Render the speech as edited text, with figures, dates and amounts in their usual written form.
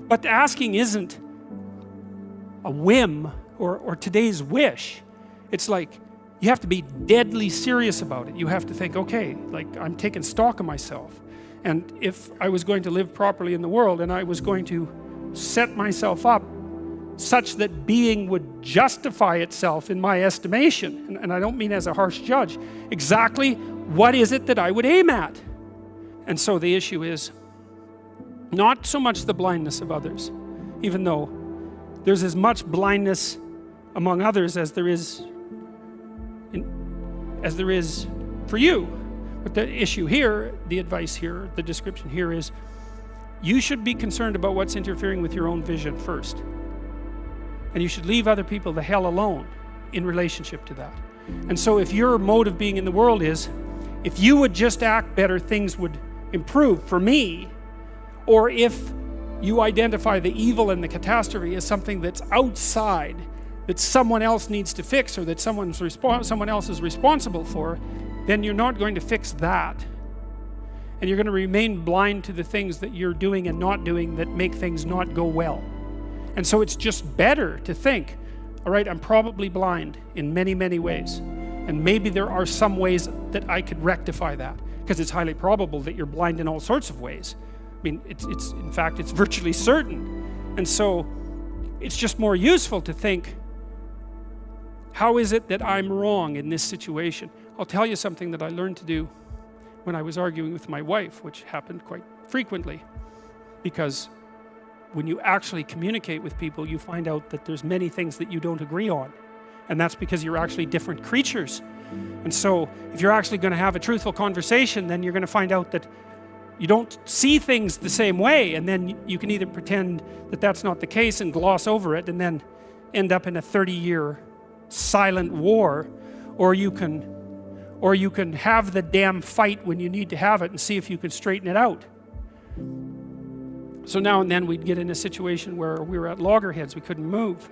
But the asking isn't a whim or today's wish. It's like you have to be deadly serious about it. You have to think, okay, like I'm taking stock of myself. And if I was going to live properly in the world and I was going to set myself up such that being would justify itself in my estimation, and I don't mean as a harsh judge, exactly what is it that I would aim at? And so the issue is not so much the blindness of others, even though there's as much blindness among others as there is for you. But the issue here, the advice here, the description here is you should be concerned about what's interfering with your own vision first. And you should leave other people the hell alone in relationship to that. And so if your mode of being in the world is, if you would just act better, things would improve for me, or if you identify the evil and the catastrophe as something that's outside, that someone else needs to fix, or that someone else is responsible for, then you're not going to fix that. And you're going to remain blind to the things that you're doing and not doing that make things not go well. And so it's just better to think, all right, I'm probably blind in many, many ways. And maybe there are some ways that I could rectify that, because it's highly probable that you're blind in all sorts of ways. I mean, in fact, it's virtually certain. And so it's just more useful to think, how is it that I'm wrong in this situation? I'll tell you something that I learned to do when I was arguing with my wife, which happened quite frequently, because when you actually communicate with people, you find out that there's many things that you don't agree on. And that's because you're actually different creatures. And so if you're actually going to have a truthful conversation, then you're going to find out that you don't see things the same way, and then you can either pretend that that's not the case and gloss over it and then end up in a 30-year silent war, or you can have the damn fight when you need to have it and see if you can straighten it out. So now and then we'd get in a situation where we were at loggerheads, we couldn't move.